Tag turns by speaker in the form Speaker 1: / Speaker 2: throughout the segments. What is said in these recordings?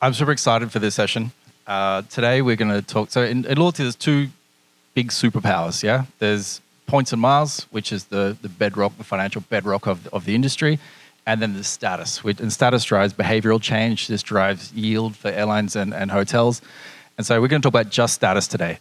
Speaker 1: I'm super excited for this session. Today we're going to talk. So in loyalty, there's two big superpowers. Yeah, there's points and miles, which is the bedrock, the financial bedrock of the industry, and then there's status. And status drives behavioral change. This drives yield for airlines and hotels. And so we're going to talk about just status today.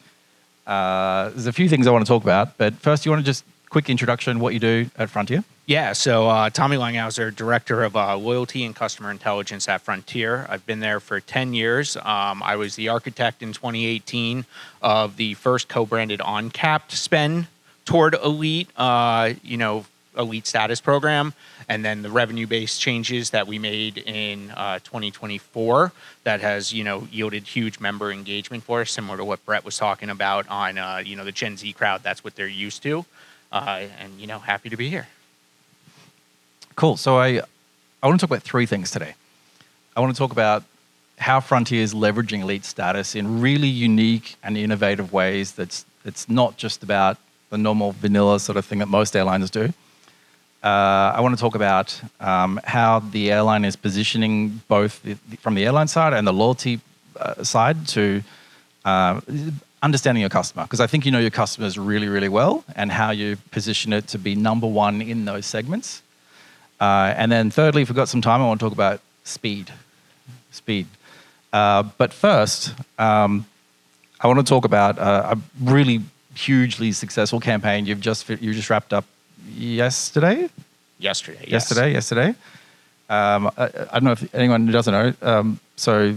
Speaker 1: There's a few things I want to talk about, but first, you want to just quick introduction what you do at Frontier?
Speaker 2: Yeah, so Tommy Langhauser, Director of Loyalty and Customer Intelligence at Frontier. I've been there for 10 years. I was the architect in 2018 of the first co-branded on-capped spend toward Elite, Elite status program, and then the revenue-based changes that we made in 2024 that has, yielded huge member engagement for us, similar to what Brett was talking about on, the Gen Z crowd. That's what they're used to. And happy to be here.
Speaker 1: Cool. So I want to talk about three things today. I want to talk about how Frontier is leveraging elite status in really unique and innovative ways. It's not just about the normal vanilla sort of thing that most airlines do. I want to talk about how the airline is positioning both from the airline side and the loyalty side to understanding your customer, because I think you know your customers really, really well and how you position it to be number one in those segments. And then thirdly, if we've got some time, I want to talk about speed. But first, I want to talk about a really hugely successful campaign you just wrapped up yesterday. Yesterday. I don't know if anyone who doesn't know. So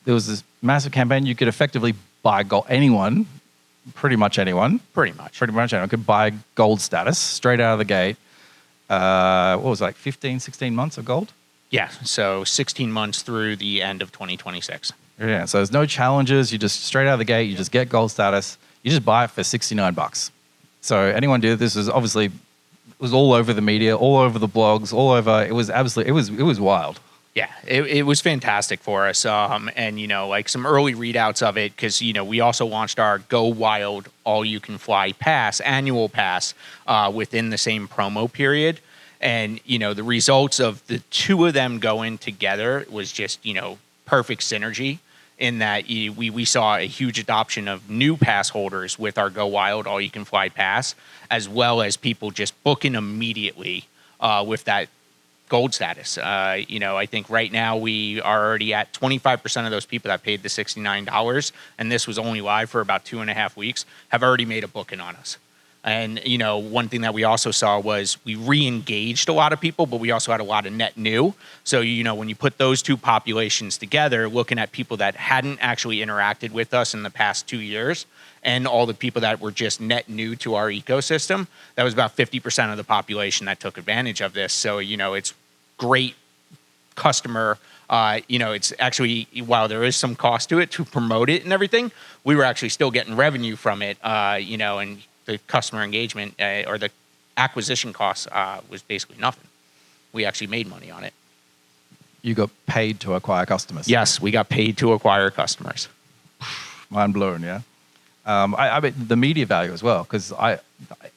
Speaker 1: there was this massive campaign. You could effectively buy anyone, pretty much anyone could buy gold status straight out of the gate. What was it, like 15, 16 months of gold?
Speaker 2: Yeah, so 16 months through the end of 2026.
Speaker 1: Yeah, so there's no challenges. You just straight out of the gate, you just get gold status. You just buy it for $69. So anyone did this was obviously, it was all over the media, all over the blogs, all over. It was absolutely, it was wild.
Speaker 2: Yeah, it was fantastic for us. And, like some early readouts of it, because, we also launched our Go Wild All-You-Can-Fly Pass, annual pass, within the same promo period. And, the results of the two of them going together was just, perfect synergy in that we saw a huge adoption of new pass holders with our Go Wild All-You-Can-Fly Pass, as well as people just booking immediately with that gold status. I think right now we are already at 25% of those people that paid the $69, and this was only live for about 2.5 weeks, have already made a booking on us. And, one thing that we also saw was we re-engaged a lot of people, but we also had a lot of net new. So, when you put those two populations together, looking at people that hadn't actually interacted with us in the past 2 years, and all the people that were just net new to our ecosystem, that was about 50% of the population that took advantage of this. So, it's great customer. It's actually, while there is some cost to it to promote it and everything, we were actually still getting revenue from it, and the customer engagement or the acquisition cost was basically nothing. We actually made money on it.
Speaker 1: You got paid to acquire customers?
Speaker 2: Yes, we got paid to acquire customers.
Speaker 1: Mind blown, yeah. I mean, the media value as well, because I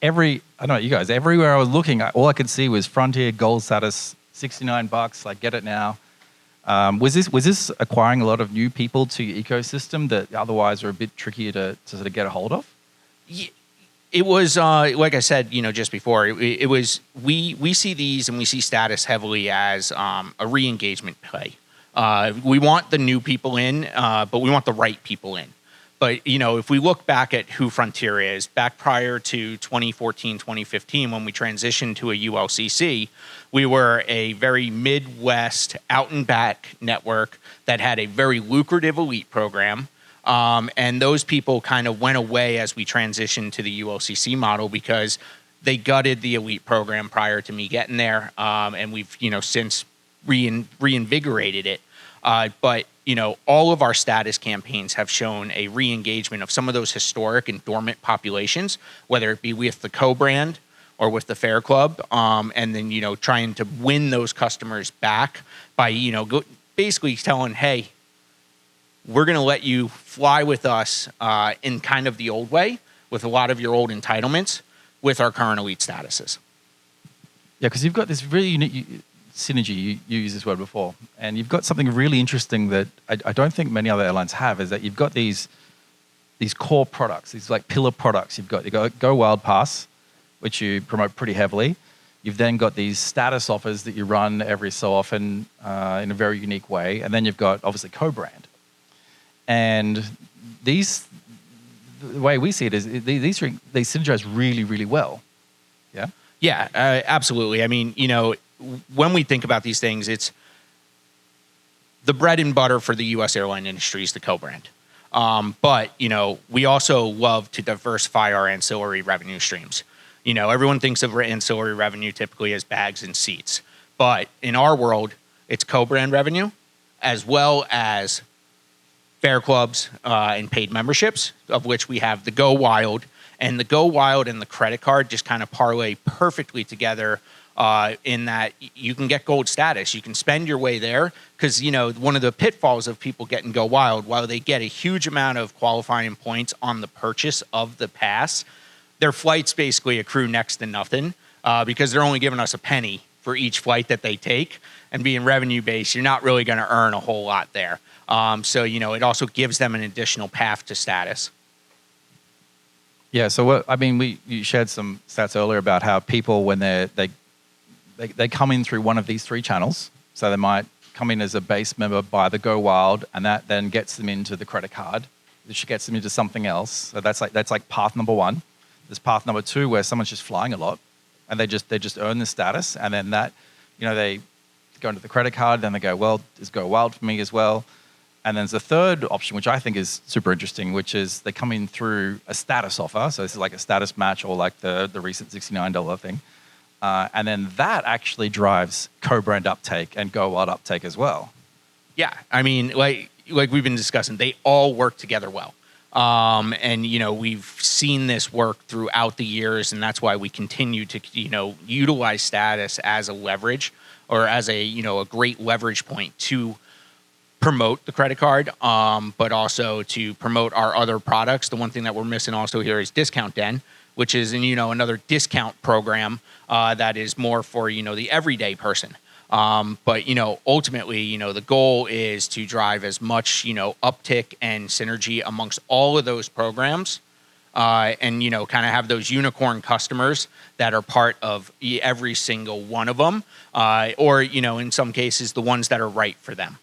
Speaker 1: don't know you guys, everywhere I was looking, all I could see was Frontier gold status, $69, like get it now. Was this acquiring a lot of new people to your ecosystem that otherwise are a bit trickier to sort of get a hold of?
Speaker 2: Yeah. It was, like I said, just before, it was, we see these and we see status heavily as a re-engagement play. We want the new people in, but we want the right people in. But, if we look back at who Frontier is, back prior to 2014, 2015, when we transitioned to a ULCC, we were a very Midwest, out and back network that had a very lucrative elite program. And those people kind of went away as we transitioned to the ULCC model because they gutted the elite program prior to me getting there. And we've, since reinvigorated it. But all of our status campaigns have shown a re-engagement of some of those historic and dormant populations, whether it be with the co-brand or with the Fare Club. And then, trying to win those customers back by, basically telling, hey, we're going to let you fly with us in kind of the old way with a lot of your old entitlements with our current elite statuses.
Speaker 1: Yeah, because you've got this really unique synergy. You used this word before, and you've got something really interesting that I don't think many other airlines have. Is that you've got these core products, these like pillar products. You've got Go Wild Pass, which you promote pretty heavily. You've then got these status offers that you run every so often in a very unique way, and then you've got obviously co-brand. And these, the way we see it is these synergize really, really well. Yeah.
Speaker 2: Yeah, absolutely. I mean, when we think about these things, it's the bread and butter for the U.S. airline industry is the co-brand. But we also love to diversify our ancillary revenue streams. Everyone thinks of ancillary revenue typically as bags and seats. But in our world, it's co-brand revenue as well as fare clubs and paid memberships, of which we have the Go Wild. And the Go Wild and the credit card just kind of parlay perfectly together in that you can get gold status. You can spend your way there because, one of the pitfalls of people getting Go Wild, while they get a huge amount of qualifying points on the purchase of the pass, their flights basically accrue next to nothing because they're only giving us a penny for each flight that they take. And being revenue-based, you're not really going to earn a whole lot there. So, it also gives them an additional path to status.
Speaker 1: Yeah, so you shared some stats earlier about how people, when they come in through one of these three channels, so they might come in as a base member, buy the Go Wild, and that then gets them into the credit card, which gets them into something else. So that's like path number one. There's path number two where someone's just flying a lot, and they just earn the status, and then that, they go into the credit card, then they go, well, is Go Wild for me as well? And then there's a third option, which I think is super interesting, which is they come in through a status offer. So this is like a status match or like the recent $69 thing. And then that actually drives co-brand uptake and Go Wild uptake as well.
Speaker 2: Yeah, I mean, like we've been discussing, they all work together well. And, we've seen this work throughout the years, and that's why we continue to, utilize status as a leverage or as a great leverage point to promote the credit card, but also to promote our other products. The one thing that we're missing also here is Discount Den, which is, another discount program that is more for, the everyday person. But, ultimately, the goal is to drive as much, uptick and synergy amongst all of those programs and, kind of have those unicorn customers that are part of every single one of them or, in some cases, the ones that are right for them.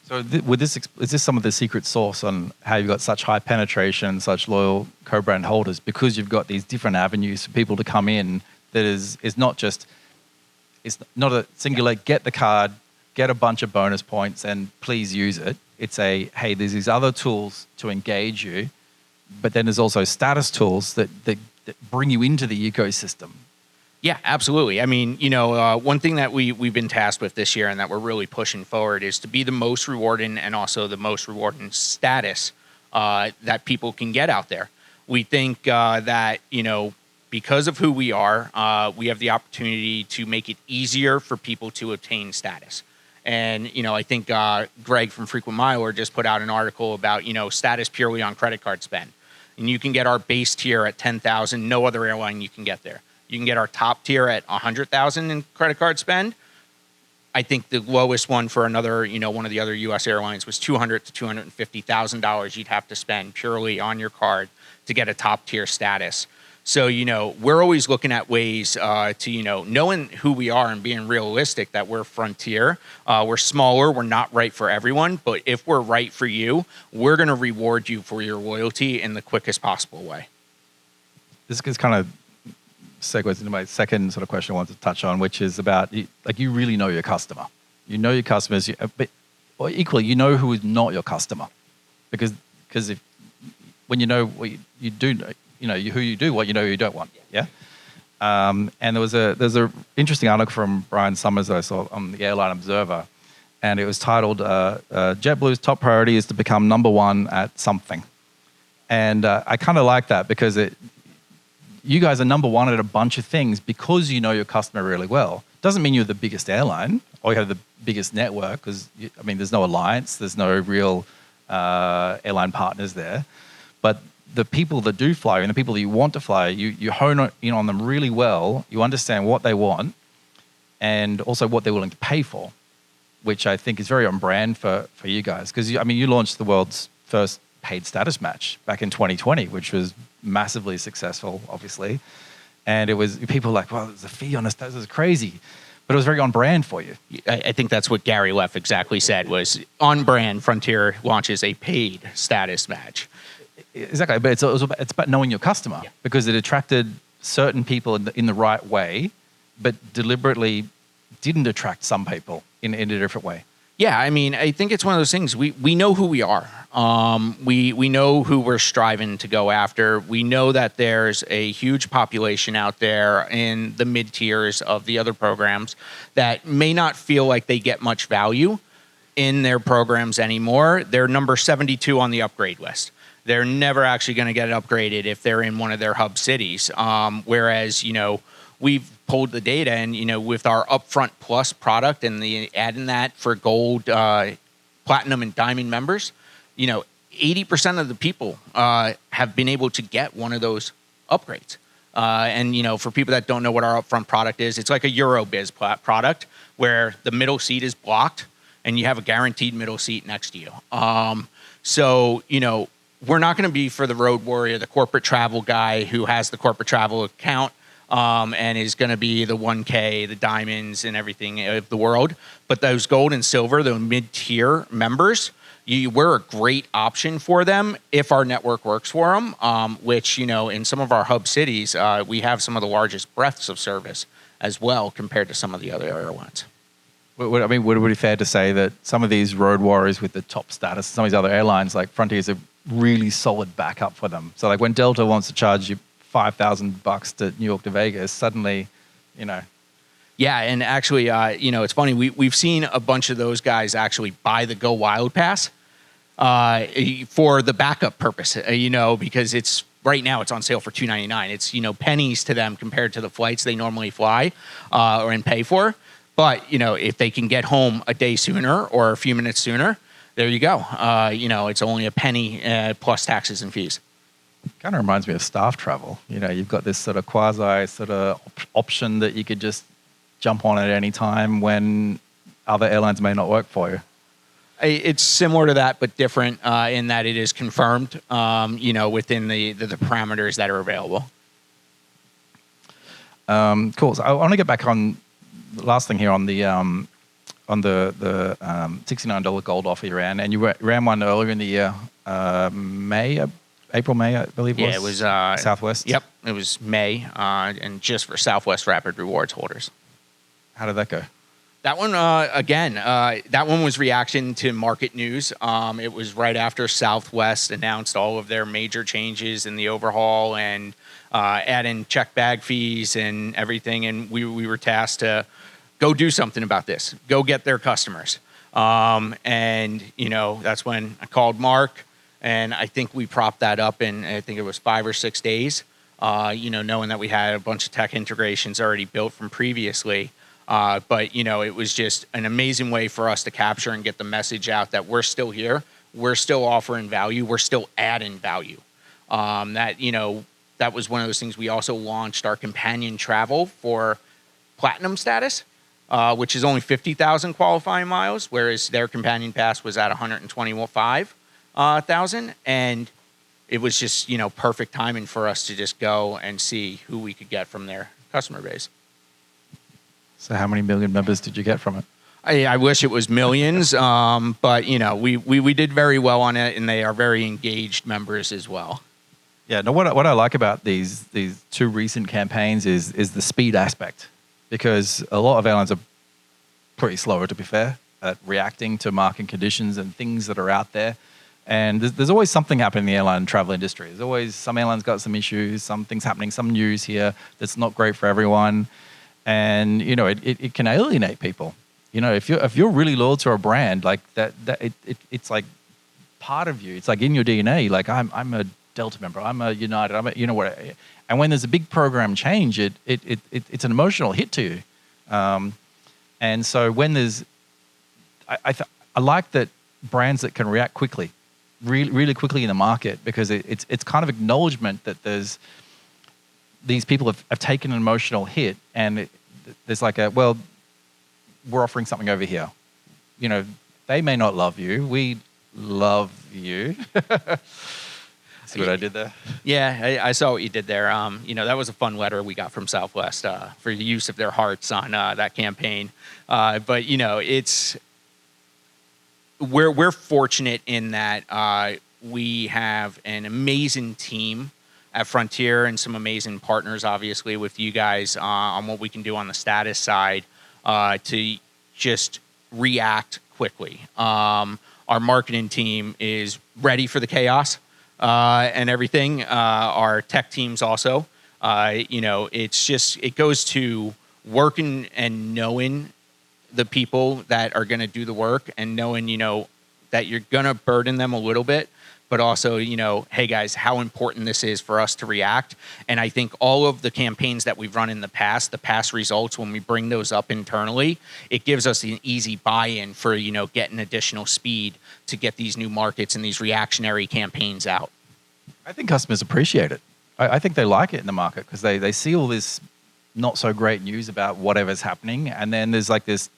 Speaker 1: So is this some of the secret sauce on how you've got such high penetration, such loyal co-brand holders? Because you've got these different avenues for people to come in that is not just... It's not a singular, get the card, get a bunch of bonus points, and please use it. It's hey, there's these other tools to engage you, but then there's also status tools that bring you into the ecosystem.
Speaker 2: Yeah, absolutely. I mean, one thing that we've been tasked with this year and that we're really pushing forward is to be the most rewarding and also the most rewarding status that people can get out there. We think that, because of who we are, we have the opportunity to make it easier for people to obtain status. And, I think Greg from Frequent Miler just put out an article about, status purely on credit card spend. And you can get our base tier at $10,000. No other airline you can get there. You can get our top tier at $100,000 in credit card spend. I think the lowest one for another, one of the other U.S. airlines was $200,000 to $250,000 you'd have to spend purely on your card to get a top tier status. So, we're always looking at ways to, knowing who we are and being realistic that we're frontier. We're smaller. We're not right for everyone. But if we're right for you, we're going to reward you for your loyalty in the quickest possible way.
Speaker 1: This is kind of segues into my second sort of question I wanted to touch on, which is about, you really know your customer. You know your customers, but equally, you know who is not your customer. Because when you know what you do know, who you do what, who you don't want. Yeah. And there's a interesting article from Brian Summers that I saw on the Airline Observer, and it was titled JetBlue's top priority is to become number one at something. And I kind of like that because you guys are number one at a bunch of things because you know your customer really well. Doesn't mean you're the biggest airline or you have the biggest network because, there's no alliance, there's no real airline partners there. But the people that do fly and the people that you want to fly, you hone in on them really well. You understand what they want. and also what they're willing to pay for, which I think is very on brand for you guys. Because, you launched the world's first paid status match back in 2020, which was massively successful, obviously. And it was, people were like, well, there's a fee on a status, this is crazy. But it was very on brand for you.
Speaker 2: I think that's what Gary Leff exactly said, was on brand. Frontier launches a paid status match.
Speaker 1: Exactly, but it's about knowing your customer, because it attracted certain people in the right way, but deliberately didn't attract some people in a different way.
Speaker 2: Yeah, I think it's one of those things. We know who we are. We know who we're striving to go after. We know that there's a huge population out there in the mid tiers of the other programs that may not feel like they get much value in their programs anymore. They're number 72 on the upgrade list. They're never actually going to get upgraded if they're in one of their hub cities. Whereas, we've pulled the data, and with our Upfront Plus product and the adding that for gold, platinum, and diamond members, 80% of the people have been able to get one of those upgrades. And for people that don't know what our Upfront product is, it's like a Eurobiz product where the middle seat is blocked and you have a guaranteed middle seat next to you. So we're not going to be for the road warrior, the corporate travel guy who has the corporate travel account and is going to be the 1K, the diamonds, and everything of the world. But those gold and silver, the mid-tier members, we're a great option for them if our network works for them, which, in some of our hub cities, we have some of the largest breadths of service as well compared to some of the other airlines.
Speaker 1: Would it be fair to say that some of these road warriors with the top status, some of these other airlines, like Frontier, is a really solid backup for them? So like when Delta wants to charge you $5,000 to New York to Vegas, suddenly,
Speaker 2: Yeah, and actually, it's funny. We've seen a bunch of those guys actually buy the Go Wild Pass for the backup purpose. Because it's right now it's on sale for $299. It's pennies to them compared to the flights they normally fly and pay for. But if they can get home a day sooner or a few minutes sooner, there you go. It's only a penny plus taxes and fees.
Speaker 1: Kind of reminds me of staff travel. You've got this sort of quasi option that you could just jump on at any time when other airlines may not work for you.
Speaker 2: It's similar to that, but different in that it is confirmed, within the parameters that are available.
Speaker 1: Cool. So I want to get back on the last thing here on the $69 gold offer you ran, and you ran one earlier in the year, April, May, I believe.
Speaker 2: Yeah, it was
Speaker 1: Southwest.
Speaker 2: Yep, it was May, and just for Southwest Rapid Rewards holders.
Speaker 1: How did that go?
Speaker 2: That one, that one was reaction to market news. It was right after Southwest announced all of their major changes in the overhaul and add in check bag fees and everything, and we were tasked to go do something about this, go get their customers. And that's when I called Mark. And I think we propped that up in, I think it was 5 or 6 days, knowing that we had a bunch of tech integrations already built from previously. But it was just an amazing way for us to capture and get the message out that we're still here. We're still offering value. We're still adding value. That was one of those things. We also launched our companion travel for platinum status, which is only 50,000 qualifying miles, whereas their companion pass was at 125,000, and it was just perfect timing for us to just go and see who we could get from their customer base.
Speaker 1: So how many million members did you get from it?
Speaker 2: I wish it was millions, but we did very well on it, and they are very engaged members as well.
Speaker 1: Yeah, no. What I like about these two recent campaigns is the speed aspect, because a lot of airlines are pretty slower, to be fair, at reacting to market conditions and things that are out there. And there's always something happening in the airline and travel industry. There's always some airlines got some issues, some things happening, some news here that's not great for everyone. And it can alienate people. If you're really loyal to a brand like that, it's like part of you. It's like in your DNA. Like I'm a Delta member, I'm a United, what. And when there's a big program change, it's an emotional hit to you. And so when there's, I like that brands that can react quickly. Really quickly in the market, because it's kind of acknowledgement that these people have taken an emotional hit, and there's like we're offering something over here. You know, they may not love you. We love you. See what I did there?
Speaker 2: Yeah, I saw what you did there. You know, that was a fun letter we got from Southwest for the use of their hearts on that campaign. But you know, we're fortunate in that we have an amazing team at Frontier and some amazing partners, obviously, with you guys on what we can do on the status side to just react quickly. Our marketing team is ready for the chaos and everything. Our tech teams also. You know, it goes to working and knowing the people that are going to do the work and knowing, you know, that you're going to burden them a little bit, but also, you know, hey guys, how important this is for us to react. And I think all of the campaigns that we've run in the past results, when we bring those up internally, it gives us an easy buy-in for, you know, getting additional speed to get these new markets and these reactionary campaigns out.
Speaker 1: I think customers appreciate it. I think they like it in the market because they see all this not so great news about whatever's happening. And then there's like this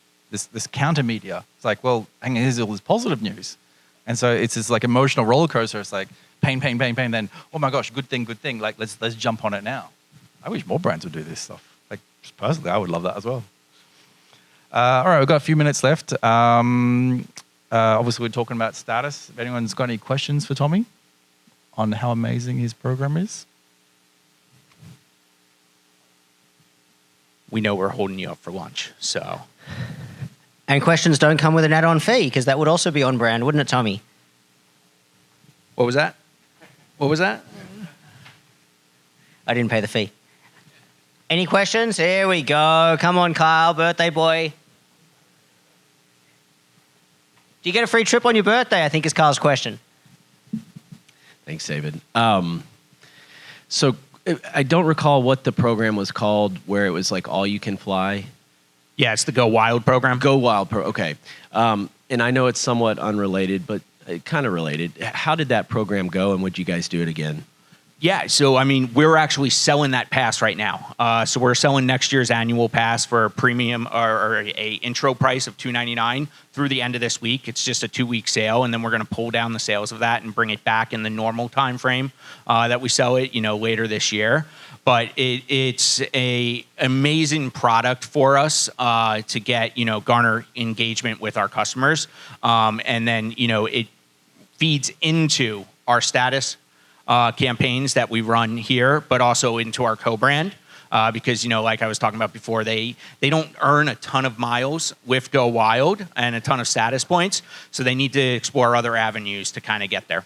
Speaker 1: counter media. It's like, well, hang on, here's all this positive news. And so it's this like emotional roller coaster. It's like pain, then, oh my gosh, good thing. Like let's jump on it now. I wish more brands would do this stuff. Like just personally, I would love that as well. All right, we've got a few minutes left. Obviously, we're talking about status. If anyone's got any questions for Tommy on how amazing his program is.
Speaker 2: We know we're holding you up for lunch, so.
Speaker 3: And questions don't come with an add-on fee, because that would also be on brand, wouldn't it, Tommy?
Speaker 2: What was that?
Speaker 3: I didn't pay the fee. Any questions? Here we go. Come on, Kyle, birthday boy. Do you get a free trip on your birthday, I think is Kyle's question.
Speaker 4: Thanks, David. So I don't recall what the program was called where it was like all you can fly.
Speaker 2: Yeah, it's the Go Wild program.
Speaker 4: Go Wild okay. And I know it's somewhat unrelated, but kind of related. How did that program go, and would you guys do it again?
Speaker 2: Yeah, so I mean, we're actually selling that pass right now. So we're selling next year's annual pass for a premium or a intro price of $299 through the end of this week. It's just a 2-week sale, and then we're going to pull down the sales of that and bring it back in the normal time frame that we sell it, you know, later this year. But it's a amazing product for us to get, you know, garner engagement with our customers, and then, you know, it feeds into our status campaigns that we run here, but also into our co-brand. Because, you know, like I was talking about before, they don't earn a ton of miles with Go Wild and a ton of status points, so they need to explore other avenues to kind of get there.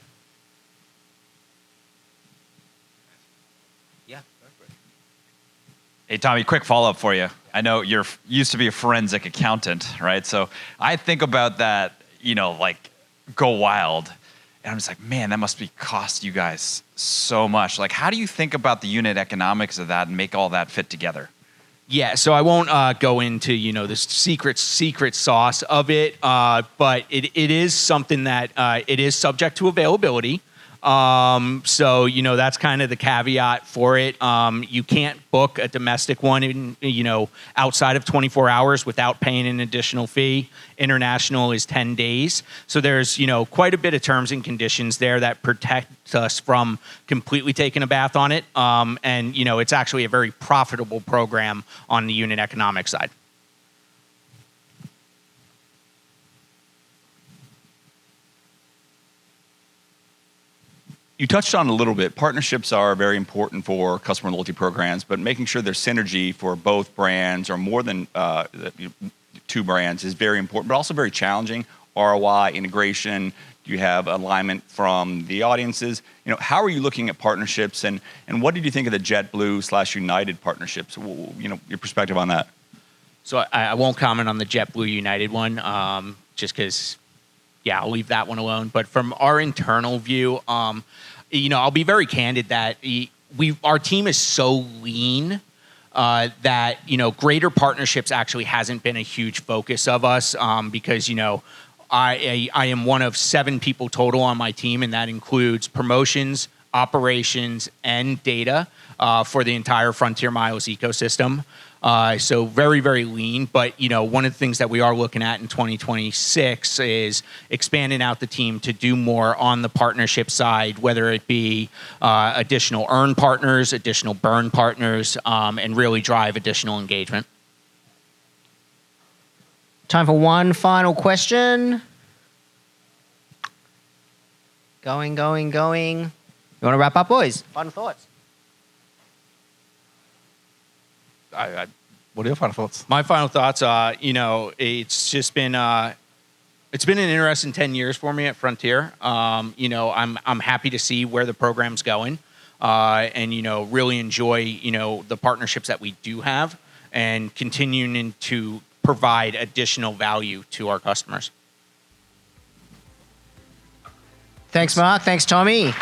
Speaker 3: Yeah.
Speaker 5: Hey, Tommy, quick follow-up for you. I know you're used to be a forensic accountant, right? So I think about that, you know, like Go Wild, and I'm just like, man, that must be cost you guys so much. Like, how do you think about the unit economics of that and make all that fit together?
Speaker 2: Yeah, so I won't go into, you know, the secret sauce of it, but it is something that it is subject to availability. So, you know, that's kind of the caveat for it. You can't book a domestic one in, you know, outside of 24 hours without paying an additional fee. International is 10 days. So there's, you know, quite a bit of terms and conditions there that protect us from completely taking a bath on it. And, you know, it's actually a very profitable program on the unit economic side.
Speaker 6: You touched on it a little bit. Partnerships are very important for customer loyalty programs, but making sure there's synergy for both brands or more than two brands is very important, but also very challenging. ROI, integration, do you have alignment from the audiences? You know, how are you looking at partnerships, and what did you think of the JetBlue/United partnerships? You know, your perspective on that.
Speaker 2: So I won't comment on the JetBlue United one, just because, yeah, I'll leave that one alone. But from our internal view, you know, I'll be very candid that our team is so lean that, you know, greater partnerships actually hasn't been a huge focus of us because, you know, I am one of 7 people total on my team, and that includes promotions, operations, and data for the entire Frontier Miles ecosystem. So very, very lean. But, one of the things that we are looking at in 2026 is expanding out the team to do more on the partnership side, whether it be additional earn partners, additional burn partners, and really drive additional engagement.
Speaker 3: Time for one final question. Going. You want to wrap up, boys? Final thoughts.
Speaker 1: What are your final thoughts?
Speaker 2: My final thoughts, it's just been it's been an interesting 10 years for me at Frontier. I'm happy to see where the program's going, and really enjoy the partnerships that we do have, and continuing to provide additional value to our customers.
Speaker 3: Thanks, Mark. Thanks, Tommy.